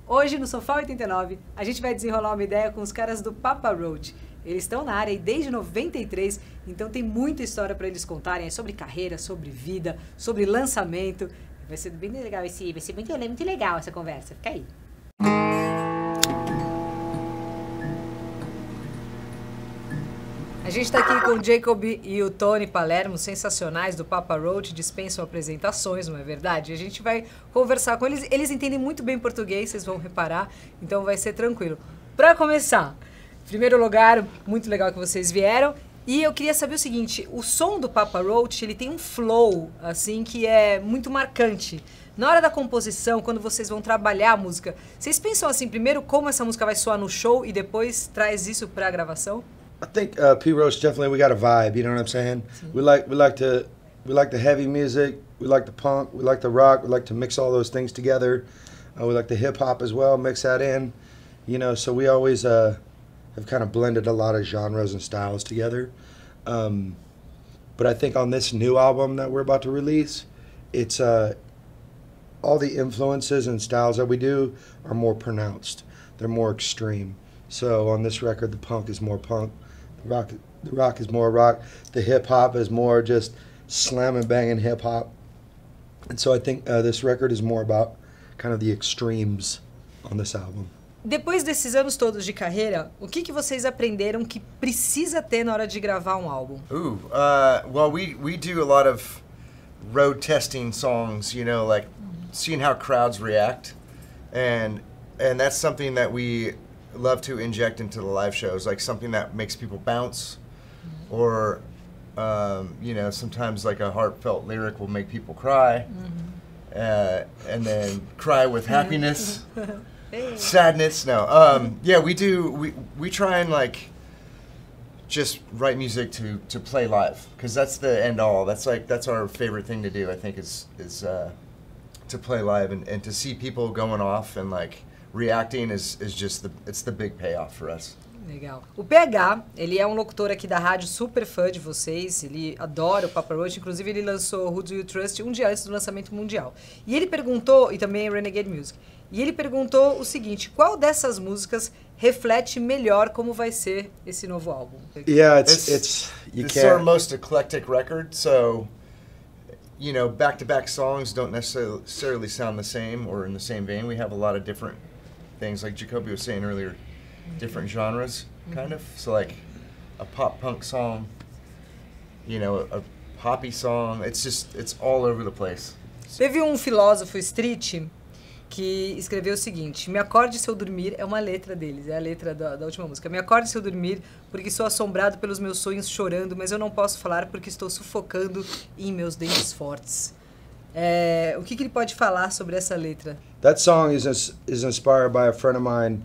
Hoje, no Sofá 89, a gente vai desenrolar uma ideia com os caras do Papa Roach. Eles estão na área desde 93, então tem muita história para eles contarem sobre carreira, sobre vida, sobre lançamento. Vai ser bem legal vai ser muito legal essa conversa. Fica aí. A gente está aqui com o Jacoby e o Tony Palermo, sensacionais do Papa Roach, dispensam apresentações, não é verdade? A gente vai conversar com eles, eles entendem muito bem português, vocês vão reparar, então vai ser tranquilo. Para começar, em primeiro lugar, muito legal que vocês vieram, e eu queria saber o seguinte, o som do Papa Roach, ele tem um flow, assim, que é muito marcante. Na hora da composição, quando vocês vão trabalhar a música, vocês pensam assim, primeiro como essa música vai soar no show e depois traz isso para a gravação? I think P. Roach definitely we got a vibe. You know what I'm saying? We like the heavy music. We like the punk. We like the rock. We like to mix all those things together. We like the hip hop as well. Mix that in. You know, so we always have kind of blended a lot of genres and styles together. But I think on this new album that we're about to release, it's all the influences and styles that we do are more pronounced. They're more extreme. So on this record, the punk is more punk. The rock is more rock. The hip hop is more just slamming, banging hip hop. And so I think this record is more about kind of the extremes on this album. Depois desses anos todos de carreira, o que vocês aprenderam que precisa ter na hora de gravar um álbum? Well, we do a lot of road testing songs, you know, like seeing how crowds react, and that's something that we love to inject into the live shows, like something that makes people bounce, or you know, sometimes like a heartfelt lyric will make people cry, and then cry with happiness, sadness. No, yeah, we try and like just write music to play live, because that's the end all. That's our favorite thing to do. I think is to play live and to see people going off and like reacting is just it's the big payoff for us. Legal. O PH, ele é um locutor aqui da rádio, super fã de vocês, ele adora o Papa Roach, inclusive ele lançou Who Do You Trust um dia antes do lançamento mundial. E ele perguntou, e também Renegade Music, e ele perguntou o seguinte, qual dessas músicas reflete melhor como vai ser esse novo álbum? Yeah, it's our most eclectic record, so you know, back-to-back songs don't necessarily sound the same or in the same vein. We have a lot of different things, like Jacoby was saying earlier, different genres, kind of. So like a pop-punk song, you know, a poppy song. It's all over the place. Teve um filósofo street que escreveu o seguinte, me acorde se eu dormir, é uma letra deles, é a letra da última música. Me acorde se eu dormir, porque sou assombrado pelos meus sonhos chorando, mas eu não posso falar porque estou sufocando em meus dentes fortes. O que ele pode falar sobre essa letra? That song is inspired by a friend of mine.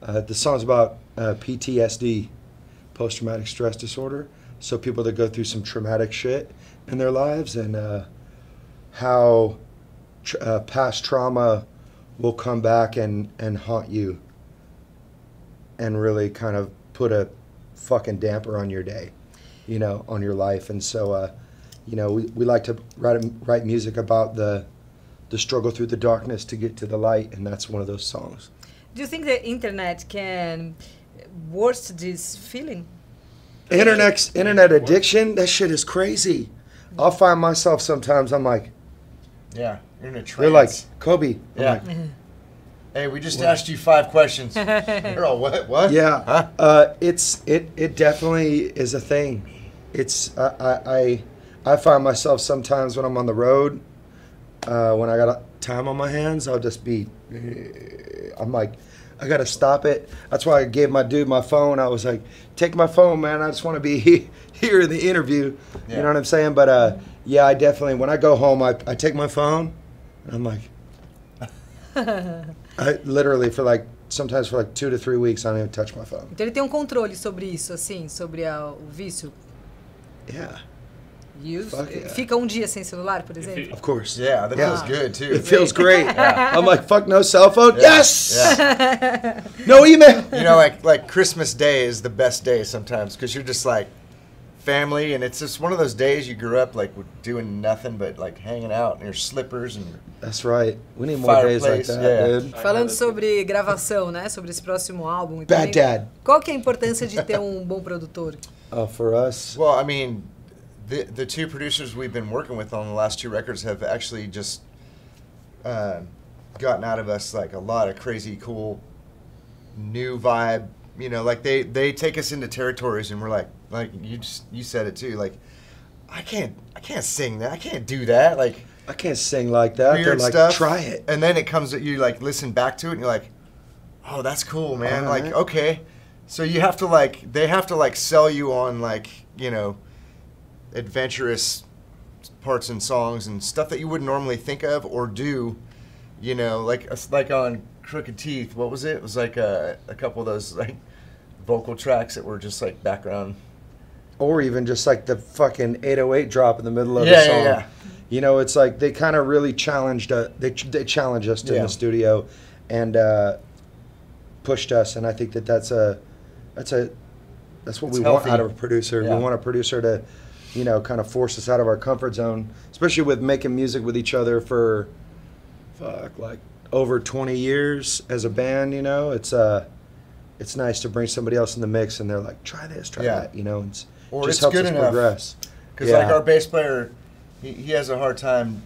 The song's about PTSD, post-traumatic stress disorder. So people that go through some traumatic shit in their lives, and how past trauma will come back and haunt you and really kind of put a fucking damper on your day, you know, on your life. And so, you know, we like to write music about the struggle through the darkness to get to the light, and that's one of those songs. Do you think the internet can worsen this feeling? Internet addiction, that shit is crazy. I'll find myself sometimes, I'm like, yeah, you're in a trance. They're like, Kobe. Yeah. Hey, we just asked you 5 questions. You're all, what? Yeah. Huh? It definitely is a thing. It's I find myself sometimes when I'm on the road, when I got time on my hands, I'll just be, I'm like, I gotta stop it. That's why I gave my dude my phone. I was like, take my phone, man. I just want to be here in the interview. Yeah. You know what I'm saying? But yeah, I definitely, when I go home, I take my phone, and I'm like, I literally sometimes for 2 to 3 weeks, I don't even touch my phone. Então ele tem um controle sobre isso, assim, sobre o vício? Yeah. Fica um dia sem celular, por exemplo? Of course. Yeah, that feels good too. It feels great. I'm like, fuck no cell phone. Yeah. Yes. Yeah. No email. You know, like Christmas Day is the best day sometimes, because you're just like family, and it's just one of those days you grew up like doing nothing but like hanging out in your slippers and That's right. We need more days like that, yeah. dude. Falando sobre gravação, né? Sobre esse próximo álbum. e Bad também, Dad. Qual que é a importância de ter um bom produtor? For us, well, I mean, the two producers we've been working with on the last two records have actually just gotten out of us like a lot of crazy cool new vibe. You know, like they take us into territories, and we're like you said it too. Like, I can't sing that. I can't do that. Like, I can't sing like that. weird They're like, stuff. try it. And then it comes that you like listen back to it, and you're like, oh, that's cool, man. All Like, right. okay. So you have to like, they have to like sell you on like, you know, adventurous parts and songs and stuff that you wouldn't normally think of or do. You know, like on Crooked Teeth, what was it? It was like a couple of those like vocal tracks that were just like background. Or even just like the fucking 808 drop in the middle of the song. Yeah. You know, it's like they kind of really challenged they challenged us in Yeah. the studio and pushed us, and I think that's what It's we want healthy. out of a producer. Yeah. We want a producer to, you know, kind of force us out of our comfort zone, especially with making music with each other for like over 20 years as a band. You know, it's nice to bring somebody else in the mix, and they're like, try this, try Yeah. that. You know, and Or just it's helps good us enough. progress. Because like our bass player, he has a hard time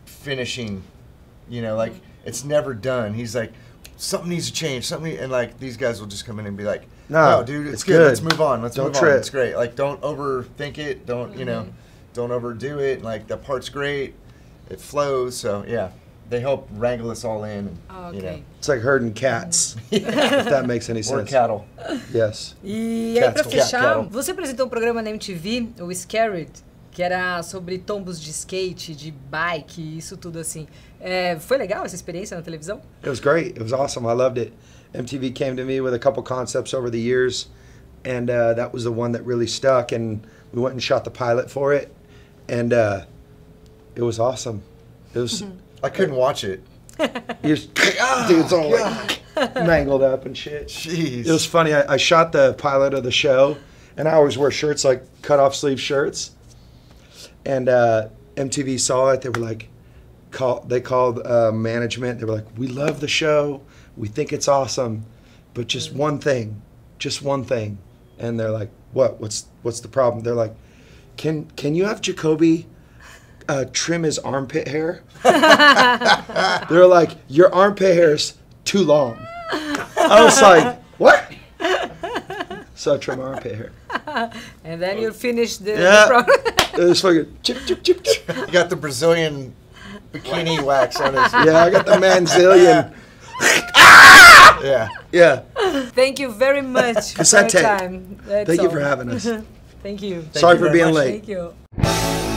finishing. You know, like it's never done. He's like, something needs to change. And like these guys will just come in and be like, no, dude, it's good. Let's move on. Let's Don't move trip. on. It's great. Like, don't overthink it. Don't you know? Don't overdo it. Like the part's great. It flows. So yeah, they help wrangle us all in. And, you know, It's like herding cats, if that makes any or sense. cattle. Yes. E aí, pra Cat fechar, Cattle. você apresentou um programa na MTV, o Scared, que era sobre tombos de skate, de bike, isso tudo assim. Foi legal essa experiência na televisão? It was great. It was awesome. I loved it. MTV came to me with a couple concepts over the years, and that was the one that really stuck, and we went and shot the pilot for it, and it was awesome. It was... I couldn't watch it. Dude's all like mangled up and shit. Jeez. It was funny. I shot the pilot of the show, and I always wear shirts like cut off sleeve shirts. And MTV saw it. They were like, they called management. They were like, we love the show. We think it's awesome, but just one thing. And they're like, what? What's the problem? They're like, can you have Jacoby trim his armpit hair? They're like, your armpit hair is too long. I was like, what? So I trim my armpit hair. And then you finish the Yeah. program. It was fucking chip, chip, chip, chip. He got the Brazilian bikini wax on his. Yeah, I got the manzillion. Yeah. Yeah. Thank you very much for your Cassette tape. time. That's Thank you all. for having us. Thank you. Sorry you for very being much. late. Thank you.